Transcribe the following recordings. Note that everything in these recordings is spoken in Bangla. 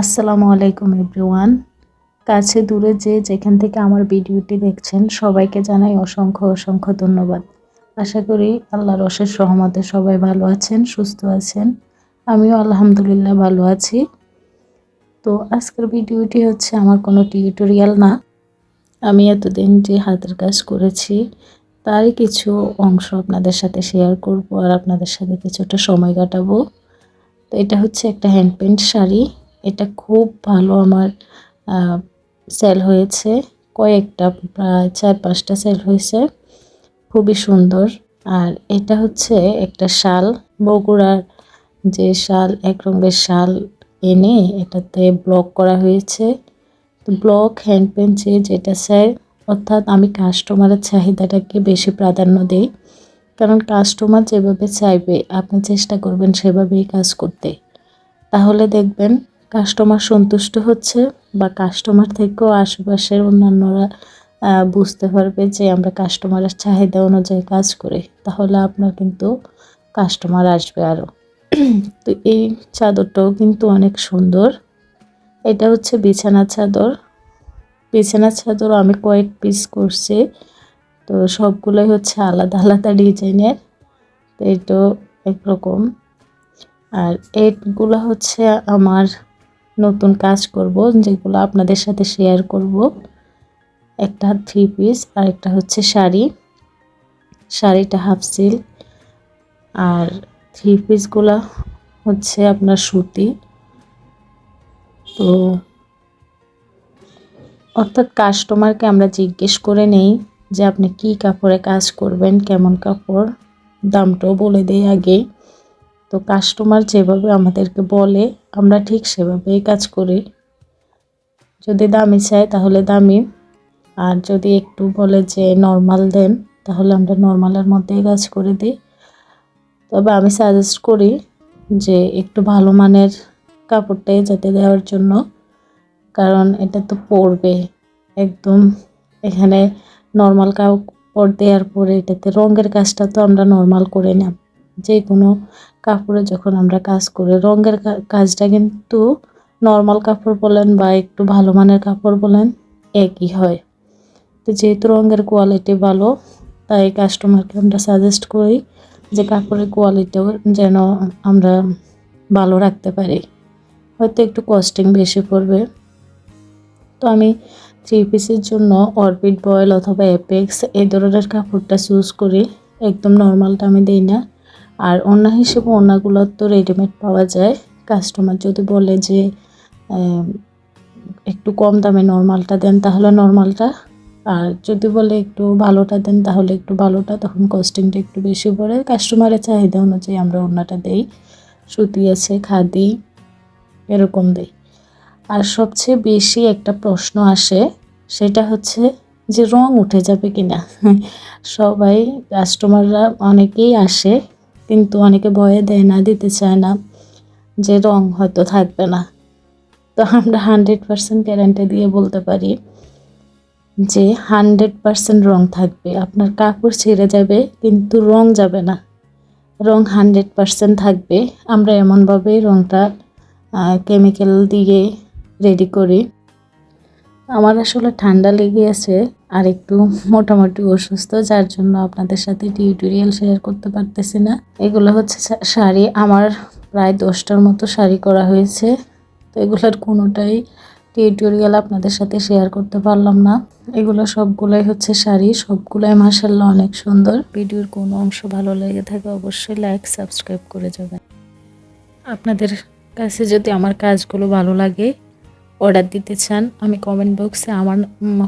আসসালামু আলাইকুম এভরিওয়ান। কাছে দূরে যে যেখান থেকে আমার ভিডিওটি দেখছেন সবাইকে জানাই অসংখ্য অসংখ্য ধন্যবাদ। আশা করি আল্লাহর অশেষ রহমতে সবাই ভালো আছেন, সুস্থ আছেন। আমিও আলহামদুলিল্লাহ ভালো আছি। তো আজকের ভিডিওটি হচ্ছে আমার কোনো টিউটোরিয়াল না। আমি এতদিন যে হাতের কাজ করেছি তারই কিছু অংশ আপনাদের সাথে শেয়ার করব আর আপনাদের সাথে কিছুটা সময় কাটাবো। তো এটা হচ্ছে একটা হ্যান্ড পেইন্ট শাড়ি। এটা খুব ভালো আমার সেল হয়েছে। কয়েকটা প্রায় 4-5টা সেল হয়েছে, খুবই সুন্দর। আর এটা হচ্ছে একটা শাল, বগুড়ার যে শাল, এক রঙের শাল এনে এটাতে ব্লক করা হয়েছে। তো ব্লক হ্যান্ড পেইন্ট যে যেটা চাই, অর্থাৎ আমি কাস্টমারের চাহিদাটাকে বেশি প্রাধান্য দিই, কারণ কাস্টমার যেভাবে চাইবে আপনি চেষ্টা করবেন সেভাবেই কাজ করতে। তাহলে দেখবেন কাস্টমার সন্তুষ্ট হচ্ছে, বা কাস্টমার থেকেও আশেপাশের অন্যান্যরা বুঝতে পারবে যে আমরা কাস্টমারের চাহিদা অনুযায়ী কাজ করি, তাহলে আপনার কিন্তু কাস্টমার আসবে আরও। তো এই চাদরটাও কিন্তু অনেক সুন্দর। এটা হচ্ছে বিছানা চাদর। বিছানা চাদর আমি কয়েক পিস করছি, তো সবগুলোই হচ্ছে আলাদা আলাদা ডিজাইনের। তো এটাও একরকম। আর এইগুলো হচ্ছে আমার নতুন কাজ করব, যেগুলো আপনাদের সাথে শেয়ার করব। একটা 3 পিস আর একটা হচ্ছে শাড়ি। শাড়িটা হাফ সিল্ক আর 3 পিসগুলো হচ্ছে আপনার সুতি। তো অর্থাৎ কাস্টমারকে আমরা জিজ্ঞেস করে নেই যে আপনি কি কাপড়ে কাজ করবেন, কেমন কাপড়, দামটাও বলে দেই আগে। তো কাস্টমার যেভাবে আমাদেরকে বলে আমরা ঠিক সেভাবেই কাজ করি। যদি দামি চাই তাহলে দামি, আর যদি একটু বলে যে নর্মাল দেন তাহলে আমরা নর্মালের মধ্যেই কাজ করে দিই। তবে আমি সাজেস্ট করি যে একটু ভালো মানের কাপড়টাই যাতে দেওয়ার জন্য, কারণ এটা তো পরবে একদম। এখানে নর্মাল কাপড় দেওয়ার পরে এটাতে রঙের কাজটা তো আমরা নর্মাল করে না। যে কোনো কাপড়ে যখন আমরা কাজ করি রঙের কাজটা কিন্তু নর্মাল কাপড় বলেন বা একটু ভালো মানের কাপড় বলেন একই হয়। তো যেহেতু রঙের কোয়ালিটি ভালো, তাই কাস্টমারকে আমরা সাজেস্ট করি যে কাপড়ের কোয়ালিটিও যেন আমরা ভালো রাখতে পারি। হয়তো একটু কস্টিং বেশি পড়বে। তো আমি 3 পিসের জন্য অরবিট বয়েল অথবা অ্যাপেক্স এই ধরনের কাপড়টা চুজ করি। একদম নর্মালটা আমি দিই না। আর ওড়না হিসেবে ওড়নাগুলো তো রেডিমেড পাওয়া যায়। কাস্টমার যদি বলে যে একটু কম দামে নর্মালটা দেন তাহলে নর্মালটা, আর যদি বলে একটু ভালোটা দেন তাহলে একটু ভালোটা, তখন কস্টিংটা একটু বেশি পড়ে। কাস্টমারের চাহিদা অনুযায়ী আমরা ওড়নাটা দেই। সুতি আছে, খাদি, এরকম দেই। আর সবচেয়ে বেশি একটা প্রশ্ন আসে, সেটা হচ্ছে যে রং উঠে যাবে কিনা। সবাই কাস্টমাররা অনেকেই আসে, কিন্তু অনেকে ভয়ে দেয় না, দিতে চায় না যে রং হয়তো থাকবে না। তো আমরা 100% গ্যারান্টি দিয়ে বলতে পারি যে 100% রং থাকবে। আপনার কাপড় ছিঁড়ে যাবে কিন্তু রং যাবে না, রং 100% থাকবে। আমরা এমনভাবেই রংটা কেমিক্যাল দিয়ে রেডি করি। আমার আসলে ঠান্ডা লেগে আছে আর একটু মোটামুটি অসুস্থ, যার জন্য আপনাদের সাথে টিউটোরিয়াল শেয়ার করতে পারতেছি না। এগুলো হচ্ছে শাড়ি, আমার প্রায় 10টার মতো শাড়ি করা হয়েছে। তো এগুলোর কোনোটাই টিউটোরিয়াল আপনাদের সাথে শেয়ার করতে পারলাম না। এগুলো সবগুলোই হচ্ছে শাড়ি, সবগুলোই মাশাআল্লাহ অনেক সুন্দর। ভিডিওর কোনো অংশ ভালো লেগে থাকে অবশ্যই লাইক সাবস্ক্রাইব করে যাবেন। আপনাদের কাছে যদি আমার কাজগুলো ভালো লাগে, অর্ডার দিতে চান, আমি কমেন্ট বক্সে আমার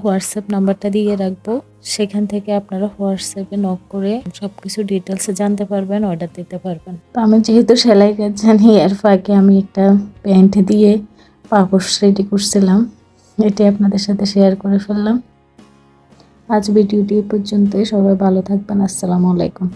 হোয়াটসঅ্যাপ নাম্বারটা দিয়ে রাখবো। সেখান থেকে আপনারা হোয়াটসঅ্যাপে নক করে সব কিছু ডিটেলসে জানতে পারবেন, অর্ডার দিতে পারবেন। তো আমি যেহেতু সেলাই কাজ জানি, এর ফাঁকে আমি একটা প্যান্ট দিয়ে পাপোশ রেডি করছিলাম, এটি আপনাদের সাথে শেয়ার করে ফেললাম। আজ ভিডিওটি পর্যন্তই। সবাই ভালো থাকবেন। আসসালামু আলাইকুম।